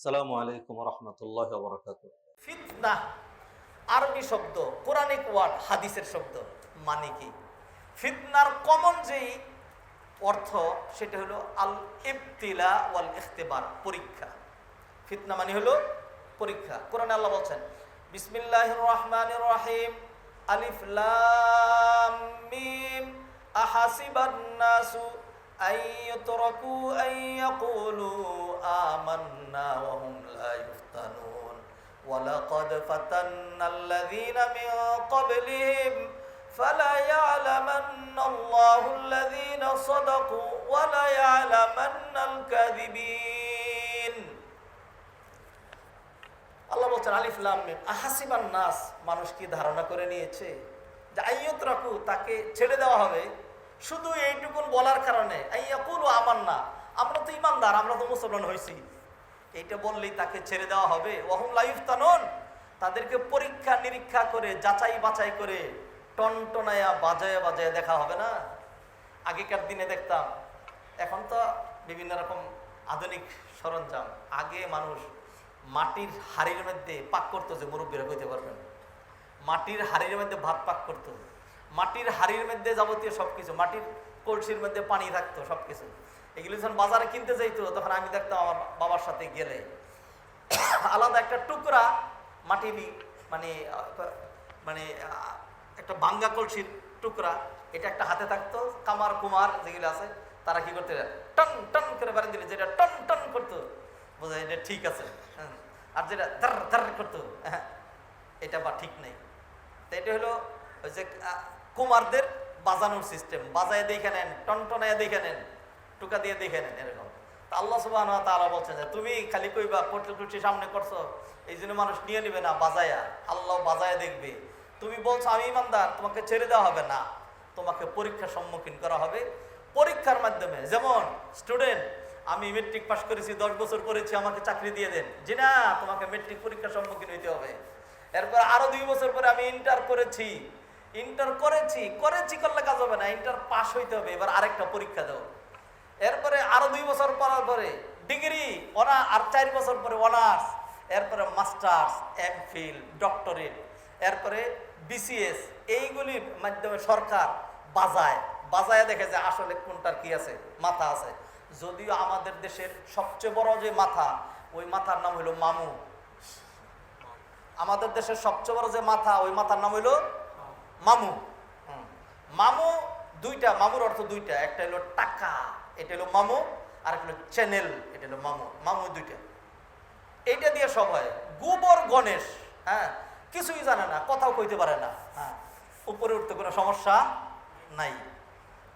আসসালামু আলাইকুম রহমতুল্লাহ বরকাত। ফিতনা আরবি শব্দ, কোরআনিক ওয়ার্ড, হাদিসের শব্দ। মানে কি? ফিতনার কমন যেই অর্থ সেটা হলো আল ইবতিলা ওয়াল ইখতিবার, পরীক্ষা। ফিতনা মানে হলো পরীক্ষা। কোরআনে আল্লাহ বলছেন বিসমিল্লাহির রহমানির রহিম আলিফ লাম মিম আহাসিবান নাসু আইয়ুতরাকু আইয়াকুলু আমান্না ওয়া হুম লা ইফতানুন ওয়ালাকাদ ফাতান্নাল্লাযীনা মিন ক্বাবলিহিম ফালায়ালামান্নাল্লাহুল্লাযীনা সাদাকু ওয়া লায়ালামান্নাল কাযিবিন। আল্লাহ বলছেন আলিফ লাম মিম আহাসিবান নাস, মানুষ কি ধারণা করে নিয়েছে যে আইয়ুতরাকু, তাকে ছেড়ে দেওয়া হবে শুধু এইটুকুন বলার কারণে, আইয়াকুলু আমান্না, আমরা তো ইমানদার, আমরা তো মুসলমান হয়েছি, এইটা বললেই তাকে ছেড়ে দেওয়া হবে। ওয়া হুম লা ইফতানুন, তাদেরকে পরীক্ষা নিরীক্ষা করে যাচাই বাছাই করে টনটনায়া বাজায় বাজায় দেখা হবে না। আগেকার দিনে দেখতাম, এখন তো বিভিন্ন রকম আধুনিক সরঞ্জাম। আগে মানুষ মাটির হাড়ির মধ্যে পাক করতো, যে মুরব্বীরা কইতে পারবেন, মাটির হাড়ির মধ্যে ভাত পাক করতো, মাটির হাড়ির মধ্যে যাবতীয় সবকিছু, মাটির কলসির মধ্যে পানি থাকতো, সবকিছু। এগুলো যখন বাজারে কিনতে যাইতো, তখন আমি দেখতাম আমার বাবার সাথে গেলে আলাদা একটা টুকরা মাটি, মানে মানে একটা ভাঙ্গা কলসির টুকরা, এটা একটা হাতে থাকতো। কামার কুমার যেগুলো আছে তারা কি করতে, টন টন করে বাড়ি দিলে যেটা টন টন করতো, বোঝা এটা ঠিক আছে। আর যেটা ধার ধার করতো, এটা বা ঠিক নেই। তো এটা হলো ওই যে কুমারদের বাজানোর সিস্টেম। বাজায় দেখে নেন, টনটনায় দেখে নেন, টুকা দিয়ে দেখে নেন, এরকম। তা আল্লাহ সুবহানাহু ওয়া তাআলা বলছেন যে তুমি খালি কইবা কটুটি সামনে করছো, এই জন্য মানুষ নিয়ে নিবে না বাজায়া, আল্লাহ বাজায় দেখবে। তুমি বলছো আমি ইমানদার, তোমাকে ছেড়ে দেওয়া হবে না, তোমাকে পরীক্ষার সম্মুখীন করা হবে। পরীক্ষার মাধ্যমে, যেমন স্টুডেন্ট, আমি মেট্রিক পাস করেছি, 10 বছর পড়েছি, আমাকে চাকরি দিয়ে দেন, জি না, তোমাকে মেট্রিক পরীক্ষার সম্মুখীন হইতে হবে। এরপর আরো 2 বছর পরে আমি ইন্টার করেছি, করেছি করলে কাজ হবে না, ইন্টার পাস হইতে হবে, এবার আরেকটা পরীক্ষা দাও। এরপরে আরো 2 বছর পড়ার পরে ডিগ্রি, আর 4 বছর পরে অনার্স, এরপরে মাস্টার্স, এমফিল, ডক্টরেট, এরপরে বিসিএস। এইগুলির মাধ্যমে সরকার বাজায় দেখে যে আসলে কোনটার কি আছে, মাথা আছে। যদিও আমাদের দেশের সবচেয়ে বড় যে মাথা, ওই মাথার নাম হলো মামু। আমাদের দেশের সবচেয়ে বড় যে মাথা, ওই মাথার নাম হইল মামু। মামু দুইটা, মামুর অর্থ দুইটা, একটা হলো টাকা, এটা হলো মামু, আর একটা হলো চ্যানেল, এটা হলো মামু। মামু দুইটা, এইটা দিয়ে সব হয়। গোবর গণেশ, কিছুই জানে না, কথাও কইতে পারে না, উপরে উঠতে কোনো সমস্যা নাই,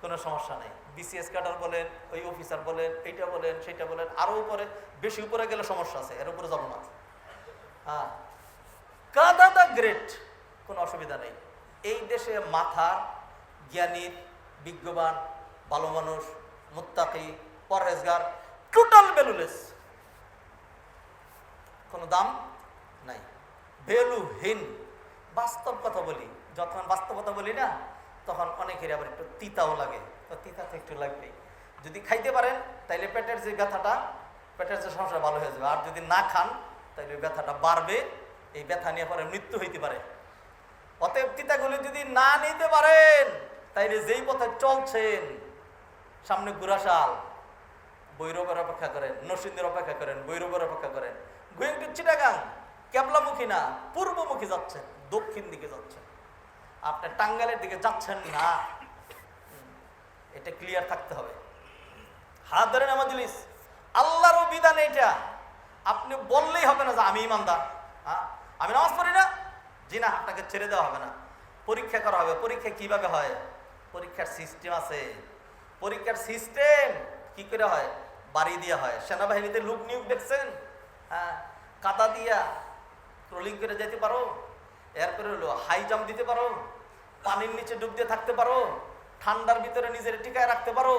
কোনো সমস্যা নাই। বিসিএস ক্যাডার বলেন, ওই অফিসার বলেন, এইটা বলেন, সেইটা বলেন, আরো উপরে, বেশি উপরে গেলে সমস্যা আছে, এর উপরে যাবো না। কাদা দা গ্রেট, কোনো অসুবিধা নেই। এই দেশে মাথার, জ্ঞানীর, বিজ্ঞবান, ভালো মানুষ, মুত্তাকি, পরহেজগার, টোটাল ভ্যালুলেস, কোনো দাম নাই, ভ্যালুহীন। বাস্তব কথা বলি, যখন বাস্তবতা বলি না, তখন অনেকের আবার একটু তিতাও লাগে। তো তিতা তো একটু লাগবেই। যদি খাইতে পারেন তাইলে পেটের যে ব্যথাটা, পেটের যে সমস্যা ভালো হয়ে যাবে। আর যদি না খান তাইলে ব্যথাটা বাড়বে, এই ব্যথা নিয়ে পরে মৃত্যু হইতে পারে। অতএব তিতাগুলি যদি না নিতে পারেন, তাইলে যেই পথে চলছেন, সামনে গুরাশাল, বৈরবের অপেক্ষা করেন, নরসিংদীর অপেক্ষা করেন, বৈরবের অপেক্ষা করেন, গোয়িং টু চিটাগাং, কেবলামুখী না, পূর্বমুখী যাচ্ছেন, দক্ষিণ দিকে যাচ্ছেন, আপনি টাঙ্গাইলের দিকে যাচ্ছেন না। এটা ক্লিয়ার থাকতে হবে। হাত ধরেন আমাজলিস, আল্লাহরও বিধান এটা। আপনি বললেই হবে না যে আমি ইমানদার, আমি নামাজ পড়ি না, জি না, আপনাকে ছেড়ে দেওয়া হবে না, পরীক্ষা করা হবে। পরীক্ষা কিভাবে হয়? পরীক্ষার সিস্টেম আছে। পরীক্ষার সিস্টেম কি করে হয়? বাড়ি দিয়া হয়। সেনাবাহিনীতে লোক নিয়োগ দেখছেন, কাদা দিয়া ট্রলিং করে যেতে পারো, এরপরে হলো হাই জাম্প দিতে পারো, পানির নিচে ডুব দিয়ে থাকতে পারো, ঠান্ডার ভিতরে নিজের টিকায় রাখতে পারো,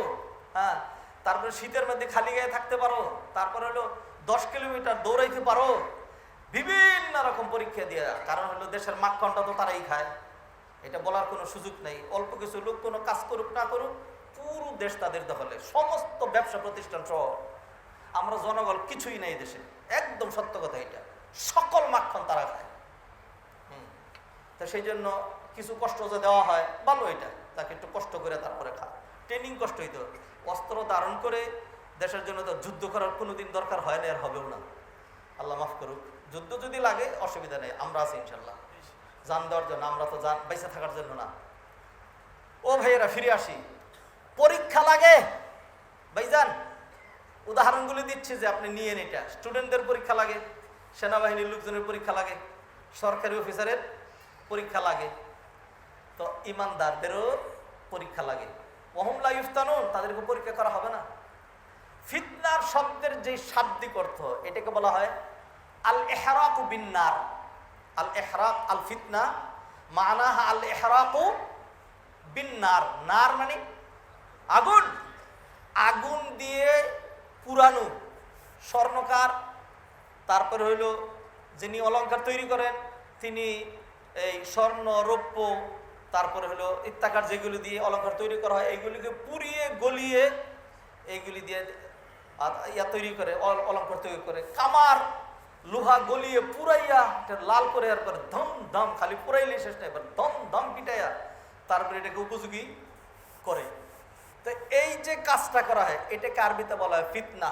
তারপরে শীতের মধ্যে খালি গায়ে থাকতে পারো, তারপরে হলো 10 কিলোমিটার দৌড়াইতে পারো, বিভিন্ন রকম পরীক্ষা দিয়ে। কারণ হলো দেশের মাখনটা তো তারাই খায়, এটা বলার কোনো সুযোগ নেই। অল্প কিছু লোক কোনো কাজ করুক না করুক, পুরো দেশ তাদের দখলে, সমস্ত ব্যবসা প্রতিষ্ঠান সহ। আমরা জনগণ কিছুই নেই দেশে, একদম সত্য কথা এটা, সকল মাখন তারা খায়। তো সেই জন্য কিছু কষ্ট যে দেওয়া হয় ভালো, এটা তাকে একটু কষ্ট করে তারপরে খা, ট্রেনিং কষ্ট হইতো। অস্ত্র ধারণ করে দেশের জন্য তো যুদ্ধ করার কোনোদিন দরকার হয় না, আর হবেও না, আল্লাহ মাফ করুক। যুদ্ধ যদি লাগে অসুবিধা নেই, আমরা আছি ইনশাল্লাহ জান দেওয়ার জন্য, আমরা তো জান বেঁচে থাকার জন্য না। ও ভাইয়েরা ফিরে আসি, পরীক্ষা লাগে ভাইজান, উদাহরণগুলি দিচ্ছি যে আপনি নিয়েন। এটা স্টুডেন্টদের পরীক্ষা লাগে, সেনাবাহিনীর লোকজনের পরীক্ষা লাগে, সরকারি অফিসারের পরীক্ষা লাগে, তো ইমানদারদেরও পরীক্ষা লাগে। ওহুম লা ইফতানুন, তাদেরকে পরীক্ষা করা হবে না। ফিতনার শব্দের যে শাব্দিক অর্থ, এটাকে বলা হয় আল ইহরাকু বিন্নার। আল ইহরাক আল ফিতনা মানাহা আল ইহরাকু বিন্নার। নার মানে আগুন, আগুন দিয়ে পুরানো। স্বর্ণকার, তারপরে হইল যিনি অলংকার তৈরি করেন তিনি এই স্বর্ণ রৌপ্য, তারপরে হলো ইত্যাকার যেগুলি দিয়ে অলংকার তৈরি করা হয়, এইগুলিকে পুড়িয়ে গলিয়ে এইগুলি দিয়ে ইয়া তৈরি করে, অলংকার তৈরি করে। কামার, লোহা গলিয়ে পুরাইয়া লাল করে, এরপরে ধম ধম, খালি পুরাইলে শেষ না, এবার ধম ধম পিটাইয়া তারপরে এটাকে উপযোগী করে। তো এই যে কাজটা করা হয় এটাকে আরবিতে বলা হয় ফিতনা।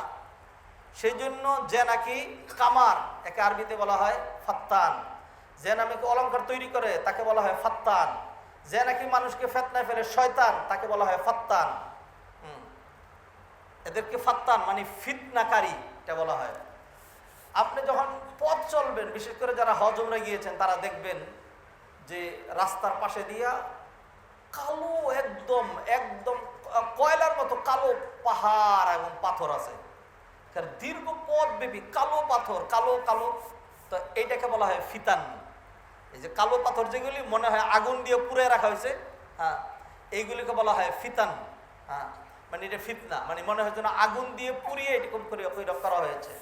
সেই জন্য যে নাকি কামার, একে আরবিতে বলা হয় ফাত্তান। যে নাকি অলংকার তৈরি করে তাকে বলা হয় ফাত্তান। যে নাকি মানুষকে ফেতনায় ফেলে শয়তান, তাকে বলা হয় ফাত্তান। এদেরকে ফাত্তান মানে ফিতনাকারী এটা বলা হয়। আপনি যখন পথ চলবেন, বিশেষ করে যারা হজ উমরা গিয়েছেন তারা দেখবেন যে রাস্তার পাশে দিয়া কালো একদম একদম কয়লার মতো কালো পাহাড় এবং পাথর আছে, দীর্ঘ পথ ব্যাপী কালো পাথর, কালো কালো। তো এইটাকে বলা হয় ফিতান। এই যে কালো পাথর যেগুলি মনে হয় আগুন দিয়ে পুড়ে রাখা হয়েছে, হ্যাঁ, এইগুলিকে বলা হয় ফিতান। হ্যাঁ, মানে এটা ফিতনা, মানে মনে হয় যেন আগুন দিয়ে পুড়িয়ে এরকম করে করা হয়েছে।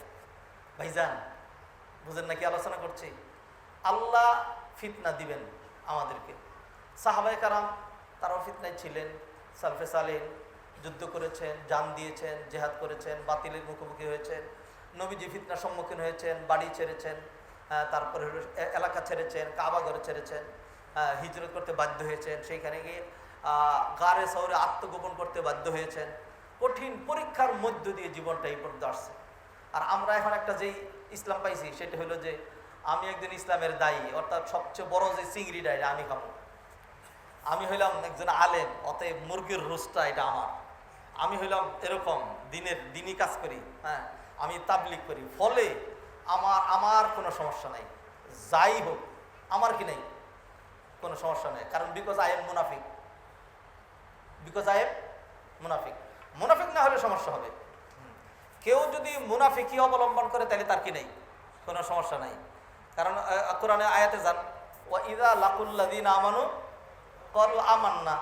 ভাইজান বুঝেন নাকি আলোচনা করছি? আল্লাহ ফিতনা দিবেন আমাদেরকে। সাহাবায়ে কারাম তারাও ফিতনায় ছিলেন, সালফে সালেহীন যুদ্ধ করেছেন, জান দিয়েছেন, জেহাদ করেছেন, বাতিলের মুখোমুখি হয়েছেন, নবীজি ফিতনার সম্মুখীন হয়েছেন, বাড়ি ছেড়েছেন, তারপরে এলাকা ছেড়েছেন, কাবা ঘরে ছেড়েছেন, হিজরত করতে বাধ্য হয়েছেন, সেইখানে গিয়ে গারে শহরে আত্মগোপন করতে বাধ্য হয়েছেন। কঠিন পরীক্ষার মধ্য দিয়ে জীবনটা এই পর্যন্ত আসছে। আর আমরা এখন একটা যেই ইসলাম পাইছি সেটা হলো যে আমি একজন ইসলামের দায়ী, অর্থাৎ সবচেয়ে বড় যে চিংড়ি ডাই আমি খাবো, আমি হইলাম একজন আলেম, অতএব মুরগির রোস্টটা এটা আমার, আমি হইলাম এরকম দিনই কাজ করি, হ্যাঁ, আমি তাবলিগ করি, ফলে আমার কোনো সমস্যা নাই, যাই হোক আমার কি নেই কোনো সমস্যা নেই। কারণ বিকজ আই এম মুনাফিক, বিকজ আই এম মুনাফিক। মুনাফিক না হলে সমস্যা হবে। কেউ যদি মুনাফিকি অবলম্বন করে তাহলে তার কি নেই কোনো সমস্যা নাই। কারণ কোরআনে আয়াতে যান, ওয়া ইযা লাকুল্লাযীনা আমানু ক্বালু আমান্না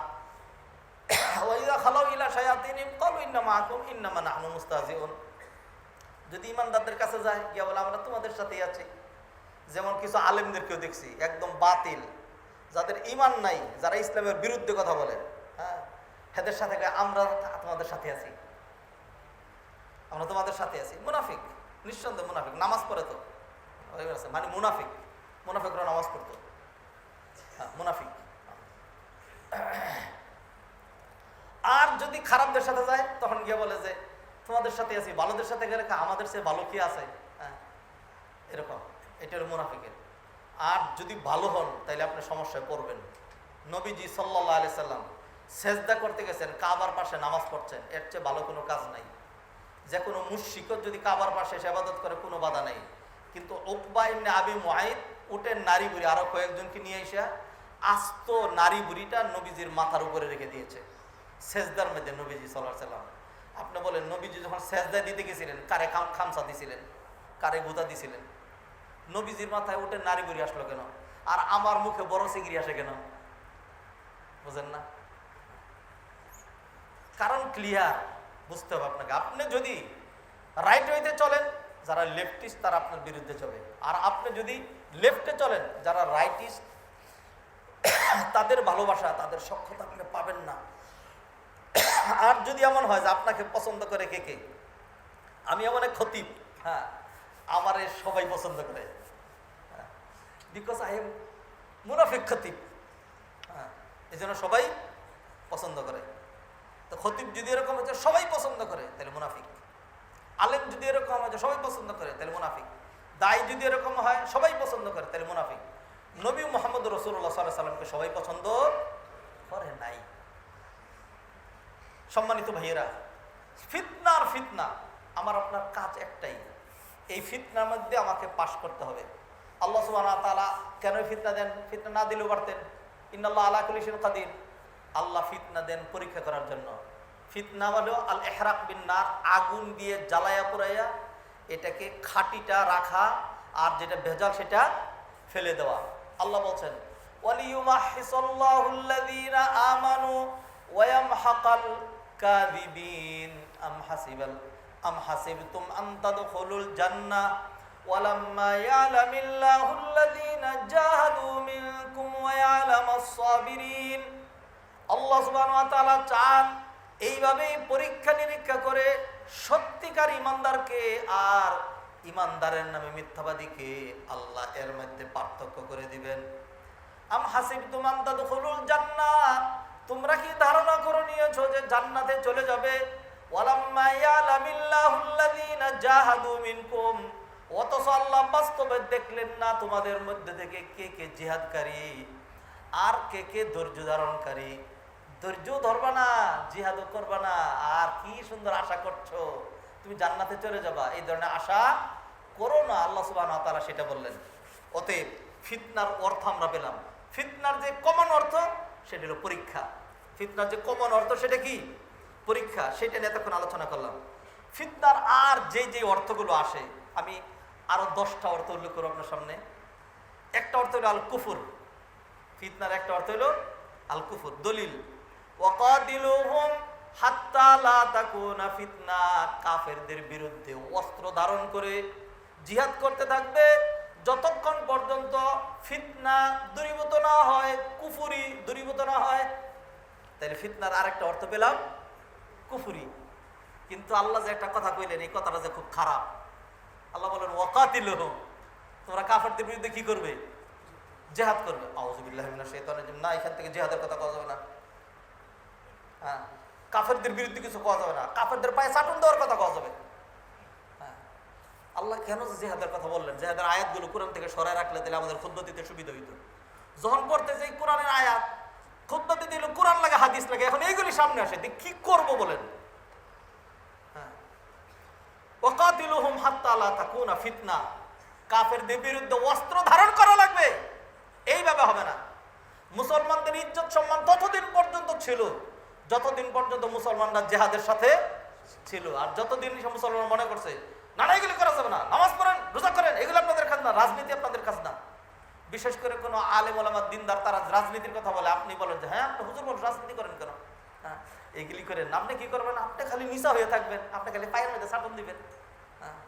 ওয়া ইযা খালাউ ইলা শায়াতিনিহিম ক্বালু ইন্না মাআকুম ইন্নামা নাহনু মুস্তাহজিউন। যদি ইমানদারদের কাছে যায় গিয়া বলে আমরা তোমাদের সাথেই আছি। যেমন কিছু আলেমদেরকেও দেখছি একদম বাতিল, যাদের ঈমান নাই, যারা ইসলামের বিরুদ্ধে কথা বলে, হ্যাঁ, এদের সাথে আমরা তোমাদের সাথে আছি, আমরা তোমাদের সাথে আছি। মুনাফিক, নিঃসন্দেহে মুনাফিক। নামাজ পড়ে তো মানে মুনাফিক, মুনাফিকরা নামাজ পড়তো, হ্যাঁ মুনাফিক। আর যদি খারাপদের সাথে যায় তখন গিয়ে বলে যে তোমাদের সাথে আছি, ভালোদের সাথে গেলে আমাদের সে ভালো কি আছে, হ্যাঁ এরকম, এটা হলো মুনাফিকের। আর যদি ভালো হন তাহলে আপনি সমস্যায় পড়বেন। নবীজি সাল্লাল্লাহু আলাইহি সাল্লাম সেজদা করতে গেছেন, কাবার পাশে নামাজ পড়ছেন, এর চেয়ে ভালো কোনো কাজ নাই। যে কোনো মুশরিকও যদি কাবার পাশে ইবাদত করে কোনো বাধা নেই। কিন্তু উকবা ইবনে আবি মুআইদ উটের নারী বুড়ি আরো কয়েকজনকে নিয়ে এসে আস্ত নারী বুড়িটা নবীজির মাথার উপরে রেখে দিয়েছে সেজদার মধ্যে। নবীজি সাল্লাল্লাহু আলাইহি সাল্লাম, আপনি বলেন নবীজি যখন সেজদা দিতে গেছিলেন কারে খামসা দিছিলেন, কারে গুদা দিছিলেন? নবীজির মাথায় উটের নারী বুড়ি আসলো কেন? আর আমার মুখে বড় সিগড়ি আসে কেন? বুঝেন না? কারণ ক্লিয়ার, বুঝতে হবে আপনাকে। আপনি যদি রাইট ওয়েতে চলেন, যারা লেফটিস্ট তারা আপনার বিরুদ্ধে চলে। আর আপনি যদি লেফটে চলেন, যারা রাইটিস্ট তাদের ভালোবাসা, তাদের সক্ষতা আপনি পাবেন না। আর যদি এমন হয় যে আপনাকে পছন্দ করে কে কে, আমি এমন এক খতিব, হ্যাঁ, আমারে সবাই পছন্দ করে, বিকজ আই এম মুনাফিক খতিব, হ্যাঁ, এই জন্য সবাই পছন্দ করে। তো খতিব যদি এরকম হচ্ছে সবাই পছন্দ করে তাহলে মুনাফিক, আলেম যদি এরকম হয় সবাই পছন্দ করে তাহলে মুনাফিক, দায় যদি এরকম হয় সবাই পছন্দ করে তাহলে মুনাফিক। নবী মুহাম্মদ রাসূলুল্লাহ সাল্লাল্লাহু আলাইহি সাল্লামকে সবাই পছন্দ করে নাই। সম্মানিত ভাইয়েরা, ফিতনার ফিতনা, আমার আপনার কাজ একটাই, এই ফিতনার মধ্যে আমাকে পাশ করতে হবে। আল্লাহ সুবহানাহু ওয়া তাআলা কেন ফিতনা দেন? ফিতনা না দিলেও পারতেন, ইন্নাল্লাহ আলা কুল্লি শাইইন কাদির। আল্লাহ ফিতনা দেন পরীক্ষা করার জন্য। ফিতনা হলো আল ইহরাক বিন নার, আগুন দিয়ে জ্বালায়া পুরাইয়া এটাকে খাঁটিটা রাখা আর যেটা ভেজাল সেটা ফেলে দেওয়া। আল্লাহ বলছেন ওয়ালিয়ুমাহহিসাল্লাহুল্লাযীনা আমানু ওয়া ইয়ামহাকাল কাযিবিন আম হাসিবতুম আন তাদখুলুল জান্নাহ ওয়ালাম্মা ইয়ালামিল্লাহুল্লাযীনা জাহাদু মিনকুম ওয়া ইয়ালামাস সাবিরিন। আল্লাহ সুবহানাহু ওয়া তাআলা চান এইভাবেই পরীক্ষা নিরীক্ষা করে সত্যিকার ইমানদারকে আর ইমানদারের নামে মিথ্যাবাদীকে আল্লাহ এর মধ্যে পার্থক্য করে দিবেন। আম হাসিবতুম আন তাদখুলুল জান্নাহ, তোমরা কি ধারণা করে নিয়েছো যে জান্নাতে চলে যাবে? ওয়ালাম্মা ইয়ালামিল্লাহুল্লাযীনা জাহাদু মিনকুম, অথচ আল্লাহ বাস্তবে দেখলেন না তোমাদের মধ্যে থেকে কে কে জিহাদকারী আর কে কে ধৈর্য ধারণকারী। ধৈর্য ধরবা না, জিহাদও করবা না, আর কি সুন্দর আশা করছো তুমি জান্নাতে চলে যাবা, এই ধরনের আশা করো না। আল্লাহ সুবহানাহু ওয়া তাআলা সেটা বললেন। অতএব ফিতনার অর্থ আমরা পেলাম। ফিতনার যে কমন অর্থ সেটা হলো পরীক্ষা। ফিতনার যে কমন অর্থ সেটা কি? পরীক্ষা। সেটা নিয়ে এতক্ষণ আলোচনা করলাম। ফিতনার আর যে যে অর্থগুলো আসে, আমি আরো 10টা অর্থ উল্লেখ করব আপনার সামনে। একটা অর্থ হলো আল কুফর। ফিতনার একটা অর্থ হলো আল কুফর। দলিল ওয়াকাতিলুহুম হাত্তা লা তাকুনা ফিতনা, কাফেরদের বিরুদ্ধে অস্ত্র ধারণ করে জিহাদ করতে থাকবে যতক্ষণ পর্যন্ত ফিতনা দূরীভূত না হয়, কুফরি দূরীভূত না হয়। তাহলে ফিতনার আরেকটা অর্থ পেলাম কুফরি। কিন্তু আল্লাহ যে একটা কথা কইলেন, এই কথাটা যে খুব খারাপ। আল্লাহ বলেন ওয়াকাতিলুহুম, তোমরা কাফেরদের বিরুদ্ধে কি করবে? জিহাদ করবে। আউযু বিল্লাহি মিনাশ শাইতানির রাজিম। না, এখান থেকে জিহাদের কথা কওয়া যাবে না। হ্যাঁ, কাফেরদের বিরুদ্ধে কিছু কওয়া যাবে না, কাফেরদের পায়ে চাটুন দেওয়ার কথা কওয়া যাবে। হ্যাঁ, আল্লাহ কেন জিহাদের কথা বললেন? জিহাদের আয়াতগুলো কোরআন থেকে সরায় রাখলে তাহলে আমাদের খুতবা দিতে সুবিধা হইতো। যখন পড়তে যাই কোরআনের আয়াত, খুতবা দিতে দিল কোরআন লাগে হাদিস লাগে, এখন এইগুলি সামনে আসে, কি করব বলেন? হ্যাঁ, ওয়াকাতিলুহুম হাত্তা লা তাকুনা ফিতনা, কাফেরদের বিরুদ্ধে অস্ত্র ধারণ করা লাগবে। এইভাবে হবে না। মুসলমানদের ইজ্জত সম্মান ততদিন পর্যন্ত ছিল যতদিন পর্যন্ত মুসলমানরা জিহাদের সাথে ছিল। আর যতদিন মুসলমান মনে করছে না না এগুলি করা যাবে না, নামাজ পড়েন, রোজা করেন, এগুলো আপনাদের কাজ না, রাজনীতি আপনাদের কাজ না। বিশেষ করে কোনো আলেম ওলামা দিনদার তারা রাজনীতির কথা বলে, আপনি বলেন যে হ্যাঁ আপনি হুজুর বলেন রাজনীতি করেন কেন? হ্যাঁ, এগুলি করেন, আপনি কি করবেন? আপনি খালি নিশা হয়ে থাকবেন, আপনি খালি পায়ের মধ্যে চাটন দিবেন। হ্যাঁ,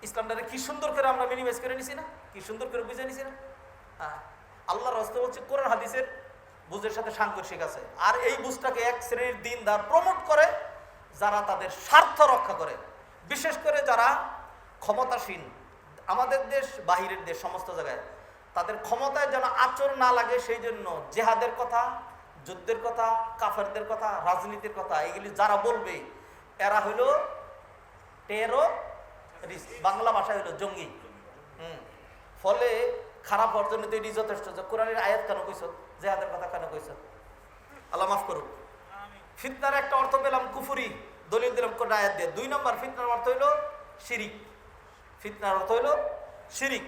ইসলামটারে কি সুন্দর করে আমরা মিনিমাইজ করে নিছি না, কি সুন্দর করে বুঝে নিছি না। হ্যাঁ, আল্লাহর রাস্তা হচ্ছে কোরআন হাদিসের বুঝের সাথে সাংঘর্ষিক আছে। আর এই বুঝটাকে এক শ্রেণীর দিনদার প্রমোট করে যারা তাদের স্বার্থ রক্ষা করে, বিশেষ করে যারা ক্ষমতাসীন, আমাদের দেশ বাহিরের দেশ সমস্ত জায়গায়, তাদের ক্ষমতায় যেন আচর না লাগে সেই জন্য জেহাদের কথা, যুদ্ধের কথা, কাফেরদের কথা, রাজনীতির কথা এগুলি যারা বলবে এরা হলো টেররিস্ট, বাংলা ভাষায় হলো জঙ্গি। ফলে খারাপ অর্জনে তো এটি যথেষ্ট যে কোরআনের আয়াত কেন কইছ, জেহাদের কথা কেন কইছ? আল্লাহ মাফ করুন। ফিতনার একটা অর্থ পেলাম কুফরি, দলিল দিলাম কোন আয়াত দিয়ে। 2 নম্বর ফিতনার অর্থ হইল শিরিক। ফিতনার অর্থ হইল শিরিক।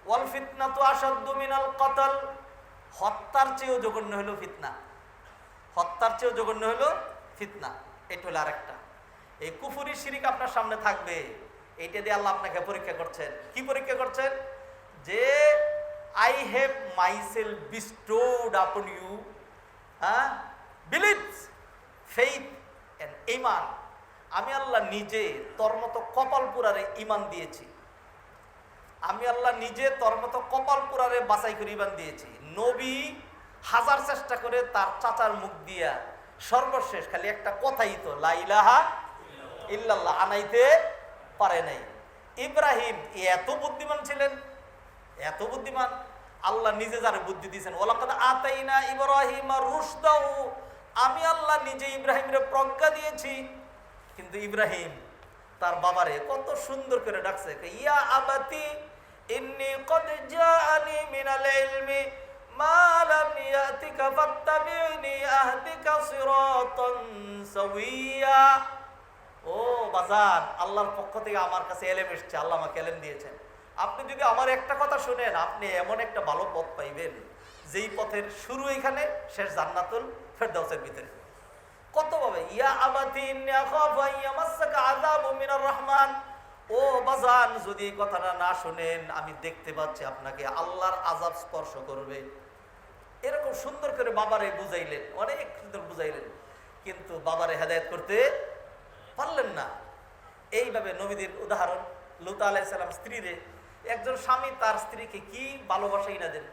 ওয়াল ফিতনাতু আশাদ্দু মিনাল কতল, হত্যার চেয়েও জঘন্য হইল ফিতনা। হত্যার চেয়েও জঘন্য হইল ফিতনা। এটা হলো আরেকটা। এই কুফরি শিরিক আপনার সামনে থাকবে, এইটা দিয়ে আল্লাহ আপনাকে পরীক্ষা করছেন। কি পরীক্ষা করছেন? যে আই হ্যাভ মাইসেলফ বিস্টোড আপন ইউ বিলিভ, ফেইথ এন্ড ঈমান। আমি আল্লাহ নিজে তোর মতো কপাল পুরারে ঈমান দিয়েছি। আমি আল্লাহ নিজে তোর মতো কপাল পুরারে বাছাই করে ঈমান দিয়েছি। নবী হাজার চেষ্টা করে তার চাচার মুখ দিয়া সর্বশেষ খালি একটা কথাই তো লা ইলাহা ইল্লাল্লাহ আনাইতে পারে নাই। ইব্রাহিম এত বুদ্ধিমান ছিলেন, এত বুদ্ধিমান, আল্লাহ নিজে যারা বুদ্ধি দিয়েছেন, ওয়ালাকাদ আতাইনা ইব্রাহিমা রুশদাহু, আমি আল্লাহ নিজে ইব্রাহিমের প্রজ্ঞা দিয়েছি। কিন্তু ইব্রাহিম তার বাবারে কত সুন্দর করে ডাকছে, ইয়া আবাতি ইন্নী ক্বাদ জাআনি মিনাল ইলমি মা লাম ইয়াতিকা ফাত্তাবি'নি আহদিকা সিরাতান সাওয়িয়া। ও বাজার, আল্লাহর পক্ষ থেকে আমার কাছে এলেম এসেছে, আল্লাহ আমাকে এলেম দিয়েছেন। আপনি যদি আমার একটা কথা শুনেন, আপনি এমন একটা ভালো পথ পাইবেন যেই পথের শুরু এখানে, শেষ জান্নাতুল ফেরদাউসের ভিতরে। কত ভাবে, ইয়া আবাতি ইন্নী আখাফু আন ইয়ামাসসাকা আযাবুম মিনার রহমান। ও বাজান, যদি এই কথাটা না শুনেন, আমি দেখতে পাচ্ছি আপনাকে আল্লাহর আযাব স্পর্শ করবে। এরকম সুন্দর করে বাবারে বুঝাইলেন, অনেক সুন্দর বুঝাইলেন, কিন্তু বাবারে হেদায়েত করতে পারলেন না। এইভাবে নবীদের উদাহরণ, লূত আলাইহিস সালাম স্ত্রীরে, একজন স্বামী তার স্ত্রীকে কি ভালোবাসাই না দেন।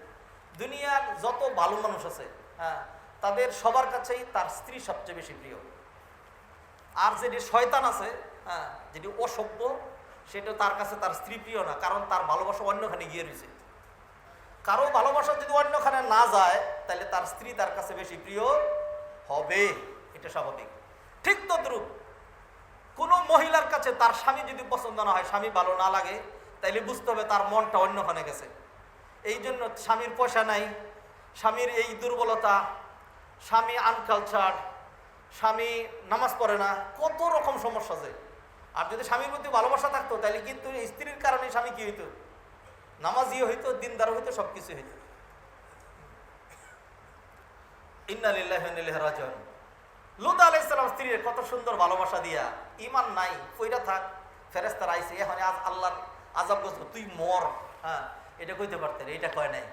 দুনিয়ার যত ভালো মানুষ আছে, হ্যাঁ, তাদের সবার কাছেই তার স্ত্রী সবচেয়ে বেশি প্রিয়। আর যেটি শয়তান আছে, হ্যাঁ, যেটি অসভ্য, সেটা তার কাছে তার স্ত্রী প্রিয় না, কারণ তার ভালোবাসা অন্যখানে গিয়ে রয়েছে। কারো ভালোবাসা যদি অন্যখানে না যায়, তাহলে তার স্ত্রী তার কাছে বেশি প্রিয় হবে, এটা স্বাভাবিক। ঠিক তদ্রূপ কোনো মহিলার কাছে তার স্বামী যদি পছন্দ না হয়, স্বামী ভালো না লাগে, তাইলে বুঝতে হবে তার মনটা অন্যখানে গেছে। এই জন্য স্বামীর পয়সা নাই, স্বামীর এই দুর্বলতা, স্বামী আনকালচার, স্বামী নামাজ পড়ে না, কত রকম সমস্যা আছে। আর যদি স্বামীর প্রতি ভালোবাসা থাকতো, তাহলে কিন্তু স্ত্রীর কারণে স্বামী কি হইতো, নামাজিও হইতো, দিনদার হইতো, সবকিছু হইতো। ইন্না লিল্লাহি ওয়া ইন্না ইলাইহি রাজিউন। লূত আলাইহিস সালাম স্ত্রীর কত সুন্দর ভালোবাসা দিয়া, ঈমান নাই, কইরা থাক, ফেরেশতারা আইছে, এখন আজ আল্লাহর আযাব বুঝবো, তুই মর, হ্যাঁ, এটা কইতে পারতেন, এইটা কয় নাই।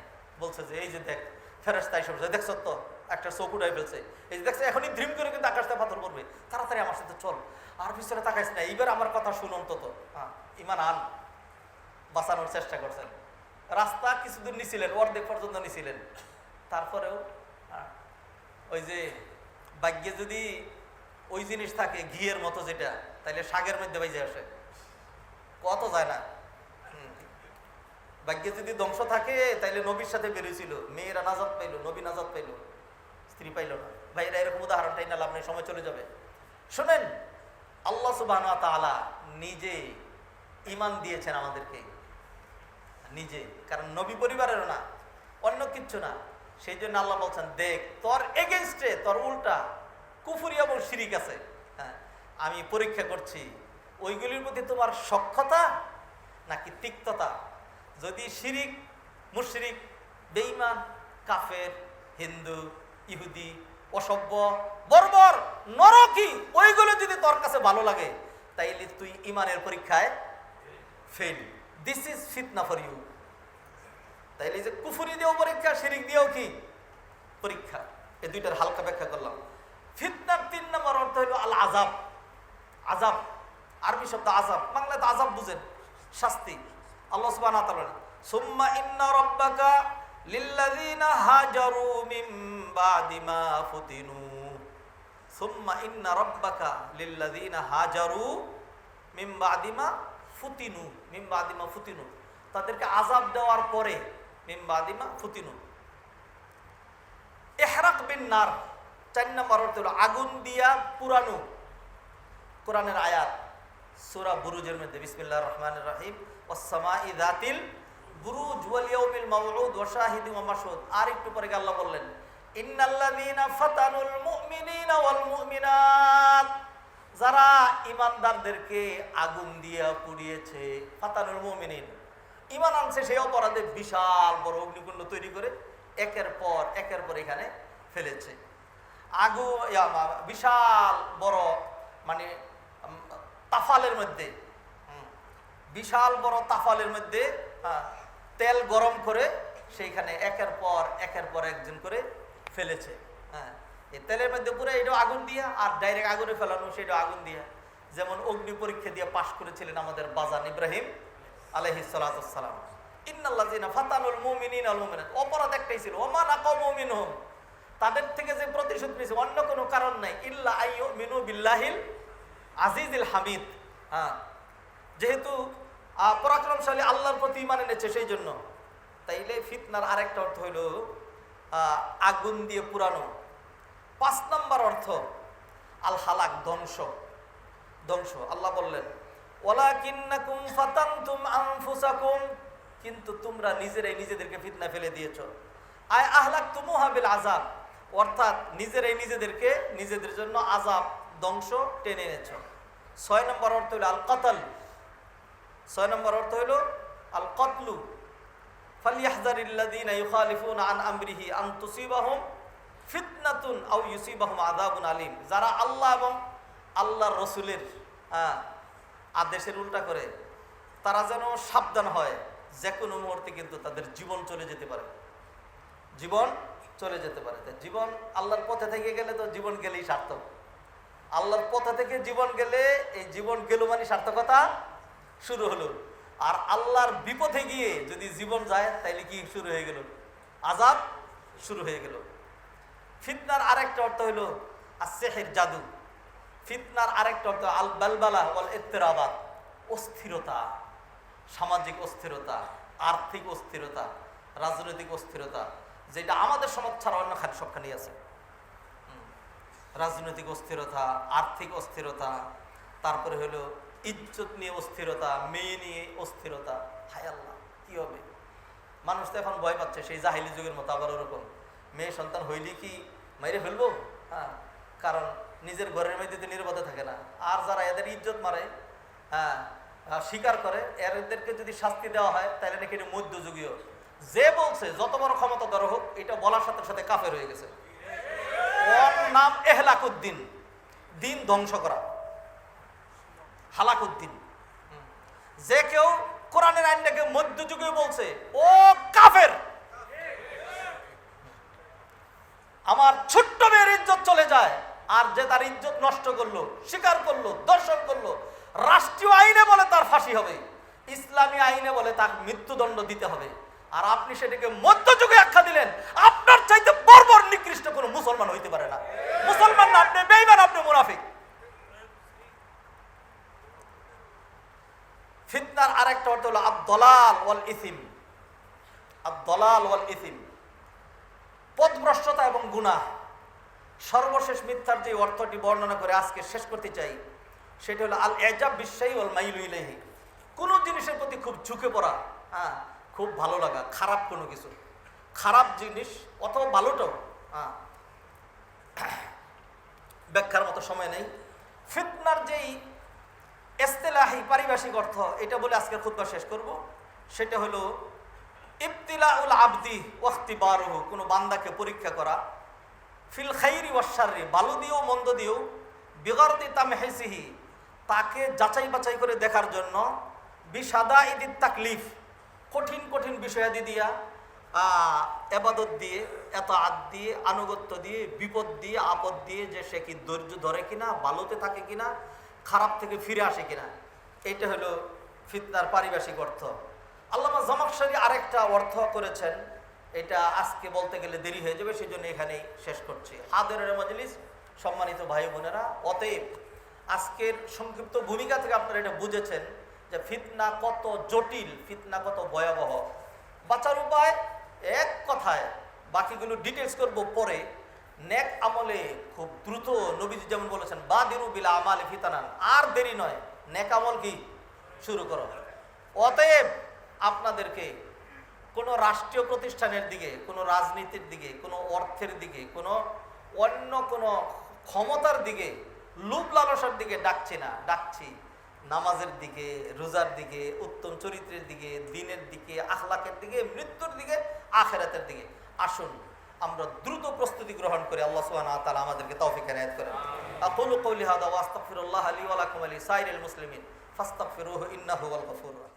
বলছে যে এই যে দেখ ফেরেশতা এসে বলছে, দেখছ তো একটা চোখ উঠাই ফেলছে, এই যে দেখছে, এখনই ড্রিম করে কিন্তু আকাশটা পাথর করবে, তাড়াতাড়ি আমার সাথে চল, আর পিছনে তাকাইস না, এইবার আমার কথা শুন অন্তত, হ্যাঁ, ঈমান আন। বাঁচানোর চেষ্টা করছেন, রাস্তা কিছুদূর নিছিলেন, অর্ধেক পর্যন্ত নিছিলেন, তারপরেও ওই যে ভাগ্যে যদি ওই জিনিস থাকে ঘিয়ের মতো যেটা, তাইলে শাকের মধ্যে বাইজে আসে, কত যায় না। ভাগ্যে যদি ধ্বংস থাকে, তাইলে নবীর সাথে বেরিয়েছিল, মেয়েরা নাজাত পাইলো, নবী নাজাত পাইলো, স্ত্রী পাইল না। ভাইরা এরকম উদাহরণটাই না, লাভ নেই, সময় চলে যাবে। শোনেন, আল্লাহ সুবহানাহু ওয়া তাআলা নিজে ঈমান দিয়েছেন আমাদেরকে, নিজে, কারণ নবী পরিবারেরও না, অন্য কিচ্ছু না। সেই জন্য আল্লাহ বলছেন, দেখ তোর এগেইনস্টে, তোর উল্টা কুফরি এবং শিরিক আছে, হ্যাঁ, আমি পরীক্ষা করছি ওইগুলির মধ্যে তোমার সক্ষতা নাকি তিক্ততা। যদি শিরিক, মুশরিক, বেঈমান, কাফের, হিন্দু, ইহুদি, অসভ্য, বর্বর, নরকি, ওইগুলো যদি তোর কাছে ভালো লাগে, তাইলে তুই ঈমানের পরীক্ষায় ফেল। দিস ইজ ফিতনা ফর ইউ। তাইলে যে কুফরি দিয়েও পরীক্ষা, শিরিক দিয়েও কি পরীক্ষা, এই দুইটার হালকা ব্যাখ্যা করলাম। ফিতনার 3 নম্বর অর্থ হলো আল আযাব। আযাব আরবি শব্দ আযাব, বাংলাতে আযাব বুঝেন, শাস্তি। আল্লাহ সুবহানাহু ওয়া তাআলা, সুম্মা ইন্না রাব্বাকা লিল্লাযিনা হাজারু মিন বাদি মা ফুতিনু। সুম্মা ইন্না রাব্বাকা লিল্লাযিনা হাজারু মিন বাদি মা ফুতিনু, মিন বাদি মা ফুতিনু, তাদেরকে আযাব দেওয়ার পরে, মিন বাদি মা ফুতিনু। ইহরাক বিন নার 4 নম্বর অর্থ হলো আগুন দিয়া পুরানো। কোরআনের আয়াত সূরা বুরুজের মধ্যে, বিসমিল্লাহির রহমানির রহিম, ওয়াস সামাই যাতিল বুরুজ ওয়াল ইয়াউমিল মাউউদ ওয়া শাহিদিন ওয়া মাশহুদ। আর একটু পরে আল্লাহ বললেন, ইন্নাল্লাযীনা ফাতানুল মুমিনিনা ওয়াল মুমিনাত, যারা ঈমানদারদেরকে আগুন দিয়া পুড়িয়েছে, ফাতানুল মুমিনিন, ঈমান আনছে, সেই অপরাধে বিশাল বড় অগ্নিকুণ্ড তৈরি করে একের পর এখানে ফেলেছে। বিশাল বড়, মানে তাফালের মধ্যে, বিশাল বড় তাফালের মধ্যে তেল গরম করে সেইখানে একের পর একজন করে ফেলেছে। হ্যাঁ, এই তেলের মধ্যে পুরো এটা আগুন দিয়া, আর ডাইরেক্ট আগুনে ফেলানো সেটা আগুন দিয়া। যেমন অগ্নি পরীক্ষা দিয়ে পাশ করেছিলেন আমাদের বাজান ইব্রাহিম আলাইহিস সালাতু ওয়াস সালাম। ইন্নাল্লাযীনা ফাতানুল মুমিনিনা ওয়াল মুমিনাত, অপরাধ একটাই ছিল, ওমা নাকামু মিনহুম, তাদের থেকে যে প্রতিশোধ নিয়েছে অন্য কোনো কারণ নাই, ইল্লা আইয়ুমিনু বিল্লাহিল আজিজুল হামিদ। হ্যাঁ, যেহেতু পরাক্রমশালী আল্লাহর প্রতি ঈমান এনেছে সেই জন্য। তাইলে ফিতনার আরেকটা অর্থ হইল আগুন দিয়ে পুরানো। 5 নম্বর অর্থ আল হালাক, ধ্বংস। ধ্বংস। আল্লাহ বললেন ওয়ালাকিন্নাকুম ফাতানতুম আনফুসাকুম, কিন্তু তোমরা নিজেরাই নিজেদেরকে ফিতনা ফেলে দিয়েছো। আয় আহলাকতুমুহা বিল আযাব, অর্থাৎ নিজেরাই নিজেদেরকে নিজেদের জন্য আযাব, ধ্বংস টেনে এনেছো। 6 নম্বর অর্থ হলো আল কতল। 6 নম্বর অর্থ হলো আল কতলু। ফালইয়াহযারিল্লাযীনা ইউখালিফুনা আন আমরিহি আন তুসিবাহুম ফিতনাতুন আও ইউসিবাহুম আযাবুন আলীম। যারা আল্লাহ এবং আল্লাহর রাসূলের আদেশের উল্টা করে তারা যেন সাবধান হয়, যে কোনো মুহূর্তে কিন্তু তাদের জীবন চলে যেতে পারে। জীবন চলে যেতে পারে। জীবন আল্লাহর পথে থেকে গেলে তো জীবন গেলেই সার্থক। আল্লাহর পথে থেকে জীবন গেলে এই জীবন গেল মানে সার্থকতা শুরু হলো। আর আল্লাহর বিপথে গিয়ে যদি জীবন যায় তাইলে কি শুরু হয়ে গেল? আযাব শুরু হয়ে গেল। ফিতনার আরেকটা অর্থ হলো as-সিহর, জাদু। ফিতনার আরেকটা অর্থ আল বালবালা ওয়াল ইত্তিরাবাত, অস্থিরতা, সামাজিক অস্থিরতা, আর্থিক অস্থিরতা, রাজনৈতিক অস্থিরতা, যেটা আমাদের সমাজ ছাড়া অন্য সবখানে আছে। রাজনৈতিক অস্থিরতা, আর্থিক অস্থিরতা, তারপরে হলো ইজ্জত নিয়ে অস্থিরতা, মেয়ে নিয়ে অস্থিরতা। হায় আল্লাহ, কি হবে? মানুষ তো এখন ভয় পাচ্ছে সেই জাহিলি যুগের মতো। আবার ওরকম মেয়ে সন্তান হইলে কি মাইরে ফেলবো? হ্যাঁ, কারণ নিজের ঘরের মধ্যে তো নিরাপদে থাকে না। আর যারা এদের ইজ্জত মারে, হ্যাঁ, স্বীকার করে, এদেরকে যদি শাস্তি দেওয়া হয় তাহলে নাকি এটা মধ্যযুগীয়। যে বলছে যত বড় ক্ষমতা ধরো হোক, এটা বলার সাথে সাথে কাফের হয়ে গেছে। ওর নাম এহলাকুদ্দিন, দিন ধ্বংস করা, হালাকুদ্দিন। যে কেউ কোরআনের আইনটাকে মধ্যযুগে বলছে ও কাফের। আমার ছোট্ট মেয়ের ইজ্জত চলে যায়, আর যে তার ইজ্জত নষ্ট করলো, স্বীকার করলো, দর্শন করলো, রাষ্ট্রীয় আইনে বলে তার ফাঁসি হবে, ইসলামী আইনে বলে তার মৃত্যুদণ্ড দিতে হবে। আর আপনি সেটাকে মধ্যযুগে আখ্যা দিলেন। আপনার চাইতে বর্বর নিকৃষ্ট কোনো মুসলমান হইতে পারে না। মুসলমান না, আপনি বেঈমান, আপনি মুনাফিক। ফিতনার আরেকটা অর্থ হলো আদ-দালাল ওয়াল ইসিম। আদ-দালাল ওয়াল ইসিম, পথভ্রষ্টতা এবং গুনাহ। সর্বশেষ মিথ্যার যে অর্থটি বর্ণনা করে আজকে শেষ করতে চাই, সেটা হলো আল ইজাব বিশ-শাই ওয়াল মাইলু ইলাইহি। কোনো জিনিসের প্রতি খুব ঝুঁকে পড়া, হ্যাঁ, খুব ভালো লাগা, খারাপ কোনো কিছু, খারাপ জিনিস অথবা ভালোটাও, হ্যাঁ, ব্যাখ্যার মতো সময় নেই। ফিতনার যেই ইসতিলাহি পারিভাষিক অর্থ, এটা বলে আজকে খুতবা শেষ করব। সেটা হলো ইবতিলাউল আবদি ওয়া ইখতিবারুহু, কোনো বান্দাকে পরীক্ষা করা, ফিল খাইরি ওয়াশ শাররি, ভালো দিয়েও মন্দ দিয়েও, বিগরতি তামহিসিহি, তাকে যাচাই বাছাই করে দেখার জন্য, বিশাদাইদিত তাকলিফ, কঠিন কঠিন বিষয়াদি দিয়া, এবাদত দিয়ে, এতাআত দিয়ে, আনুগত্য দিয়ে, বিপদ দিয়ে, আপদ দিয়ে, যে সে কি ধৈর্য ধরে কিনা, ভালোতে থাকে কিনা, খারাপ থেকে ফিরে আসে কিনা। এইটা হলো ফিতনার পারিভাষিক অর্থ। আল্লামা জামাখশরী আরেকটা অর্থ করেছেন, এটা আজকে বলতে গেলে দেরি হয়ে যাবে, সেই জন্য এখানেই শেষ করছি। হাদিরের মজলিস, সম্মানিত ভাই বোনেরা, অতএব আজকের সংক্ষিপ্ত ভূমিকা থেকে আপনারা এটা বুঝেছেন যে ফিতনা কত জটিল, ফিতনা কত ভয়াবহ। বাঁচার উপায় এক কথায়, বাকিগুলো ডিটেলস করব পরে। নেক আমলে খুব দ্রুত, নবীজি যেমন বলেছেন বাদিরু বিল আমালি ফিতানান, আর দেরি নয়, নেক আমল কি শুরু করো। অতএব আপনাদেরকে কোনো রাষ্ট্রীয় প্রতিষ্ঠানের দিকে, কোনো রাজনীতির দিকে, কোনো অর্থের দিকে, কোনো অন্য কোনো ক্ষমতার দিকে, লোভ লালসার দিকে ডাকছি না, ডাকছি নামাজের দিকে, রোজার দিকে, উত্তম চরিত্রের দিকে, দ্বীনের দিকে, আখলাকের দিকে, মৃত্যুর দিকে, আখিরাতের দিকে। আসুন আমরা দ্রুত প্রস্তুতি গ্রহণ করে আল্লাহ সুবহানাহু ওয়া তাআলা আমাদেরকে তৌফিক এনায়েত করেন। আকুলু কওলি হাযা ওয়া আস্তাগফিরুল্লাহ লি ওয়া লাকুম ওয়া লিসাইরিল মুসলিমিন ফাস্তাগফিরুহু ইন্নাহু হুয়াল গফুরুর রাহিম।